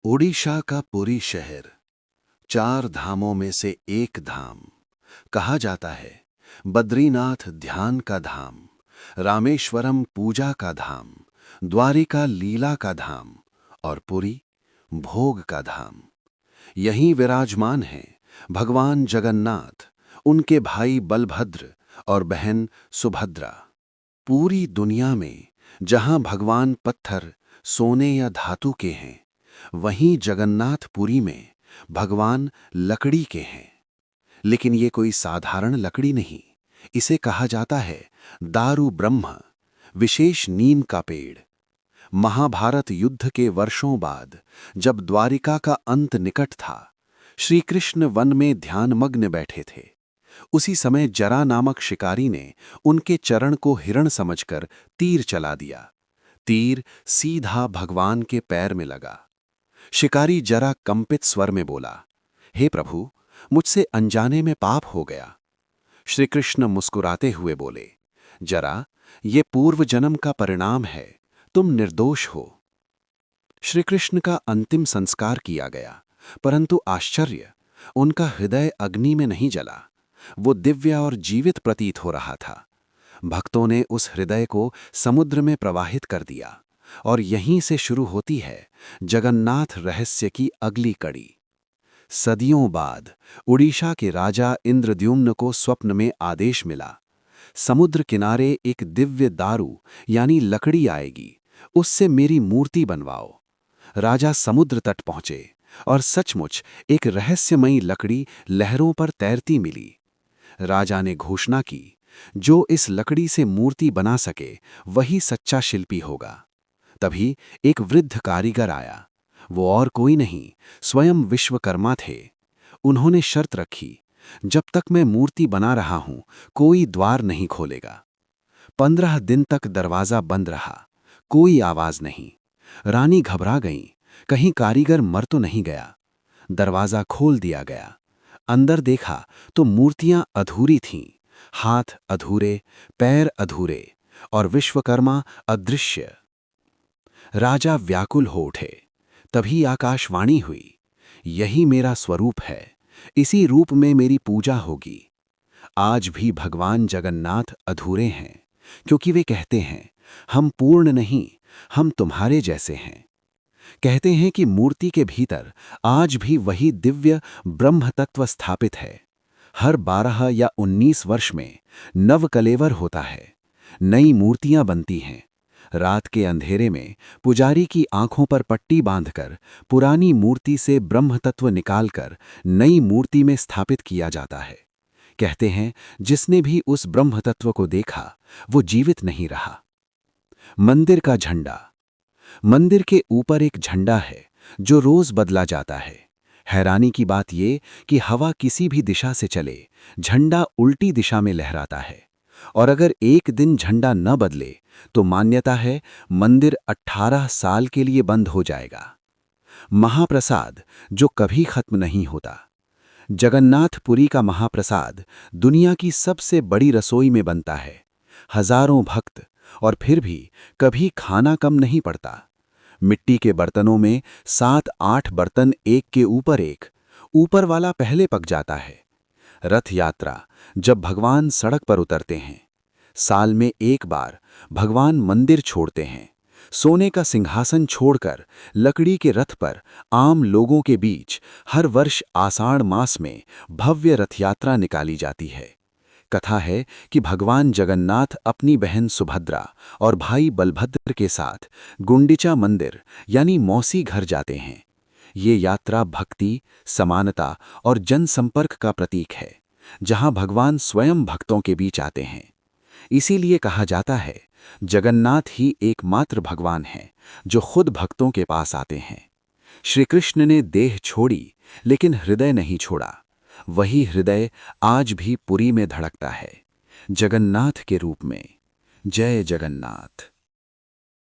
ओडिशा का पुरी शहर 4 धामों में से एक धाम कहा जाता है। बद्रीनाथ ध्यान का धाम, रामेश्वरम पूजा का धाम, द्वारिका लीला का धाम और पुरी भोग का धाम। यहीं विराजमान हैं भगवान जगन्नाथ, उनके भाई बलभद्र और बहन सुभद्रा। पूरी दुनिया में जहां भगवान पत्थर, सोने या धातु के हैं, वहीं जगन्नाथपुरी में भगवान लकड़ी के हैं। लेकिन ये कोई साधारण लकड़ी नहीं, इसे कहा जाता है दारु ब्रह्म, विशेष नीम का पेड़। महाभारत युद्ध के वर्षों बाद जब द्वारिका का अंत निकट था, श्री कृष्ण वन में ध्यानमग्न बैठे थे। उसी समय जरा नामक शिकारी ने उनके चरण को हिरण समझकर तीर चला दिया। तीर सीधा भगवान के पैर में लगा। शिकारी जरा कंपित स्वर में बोला, हे प्रभु, मुझसे अनजाने में पाप हो गया। श्री कृष्ण मुस्कुराते हुए बोले, जरा, ये पूर्व जन्म का परिणाम है, तुम निर्दोष हो। श्री कृष्ण का अंतिम संस्कार किया गया, परंतु आश्चर्य, उनका हृदय अग्नि में नहीं जला। वो दिव्य और जीवित प्रतीत हो रहा था। भक्तों ने उस हृदय को समुद्र में प्रवाहित कर दिया और यहीं से शुरू होती है जगन्नाथ रहस्य की अगली कड़ी। सदियों बाद उड़ीसा के राजा इंद्रद्युम्न को स्वप्न में आदेश मिला, समुद्र किनारे एक दिव्य दारू यानी लकड़ी आएगी, उससे मेरी मूर्ति बनवाओ। राजा समुद्र तट पहुंचे और सचमुच एक रहस्यमयी लकड़ी लहरों पर तैरती मिली। राजा ने घोषणा की, जो इस लकड़ी से मूर्ति बना सके वही सच्चा शिल्पी होगा। तभी एक वृद्ध कारीगर आया। वो और कोई नहीं, स्वयं विश्वकर्मा थे। उन्होंने शर्त रखी, जब तक मैं मूर्ति बना रहा हूं, कोई द्वार नहीं खोलेगा। 15 दिन तक दरवाजा बंद रहा, कोई आवाज नहीं। रानी घबरा गईं, कहीं कारीगर मर तो नहीं गया। दरवाजा खोल दिया गया। अंदर देखा तो मूर्तियां अधूरी थीं, हाथ अधूरे, पैर अधूरे और विश्वकर्मा अदृश्य। राजा व्याकुल हो उठे। तभी आकाशवाणी हुई, यही मेरा स्वरूप है, इसी रूप में मेरी पूजा होगी। आज भी भगवान जगन्नाथ अधूरे हैं, क्योंकि वे कहते हैं, हम पूर्ण नहीं, हम तुम्हारे जैसे हैं। कहते हैं कि मूर्ति के भीतर आज भी वही दिव्य ब्रह्म तत्व स्थापित है। हर 12 या 19 वर्ष में नव कलेवर होता है, नई मूर्तियां बनती हैं। रात के अंधेरे में पुजारी की आंखों पर पट्टी बांधकर पुरानी मूर्ति से ब्रह्म तत्व निकालकर नई मूर्ति में स्थापित किया जाता है। कहते हैं, जिसने भी उस ब्रह्म तत्व को देखा वो जीवित नहीं रहा। मंदिर का झंडा। मंदिर के ऊपर एक झंडा है जो रोज बदला जाता है। हैरानी की बात ये कि हवा किसी भी दिशा से चले, झंडा उल्टी दिशा में लहराता है। और अगर एक दिन झंडा न बदले तो मान्यता है मंदिर 18 साल के लिए बंद हो जाएगा। महाप्रसाद जो कभी खत्म नहीं होता। जगन्नाथपुरी का महाप्रसाद दुनिया की सबसे बड़ी रसोई में बनता है। हजारों भक्त, और फिर भी कभी खाना कम नहीं पड़ता। मिट्टी के बर्तनों में 7-8 बर्तन एक के ऊपर एक, ऊपर वाला पहले पक जाता है। रथ यात्रा, जब भगवान सड़क पर उतरते हैं, साल में एक बार भगवान मंदिर छोड़ते हैं। सोने का सिंहासन छोड़कर लकड़ी के रथ पर आम लोगों के बीच हर वर्ष आषाढ़ मास में भव्य रथ यात्रा निकाली जाती है। कथा है कि भगवान जगन्नाथ अपनी बहन सुभद्रा और भाई बलभद्र के साथ गुंडिचा मंदिर यानी मौसी घर जाते हैं। ये यात्रा भक्ति, समानता और जनसंपर्क का प्रतीक है, जहां भगवान स्वयं भक्तों के बीच आते हैं। इसीलिए कहा जाता है, जगन्नाथ ही एकमात्र भगवान हैं जो खुद भक्तों के पास आते हैं। श्री कृष्ण ने देह छोड़ी, लेकिन हृदय नहीं छोड़ा। वही हृदय आज भी पुरी में धड़कता है, जगन्नाथ के रूप में। जय जगन्नाथ।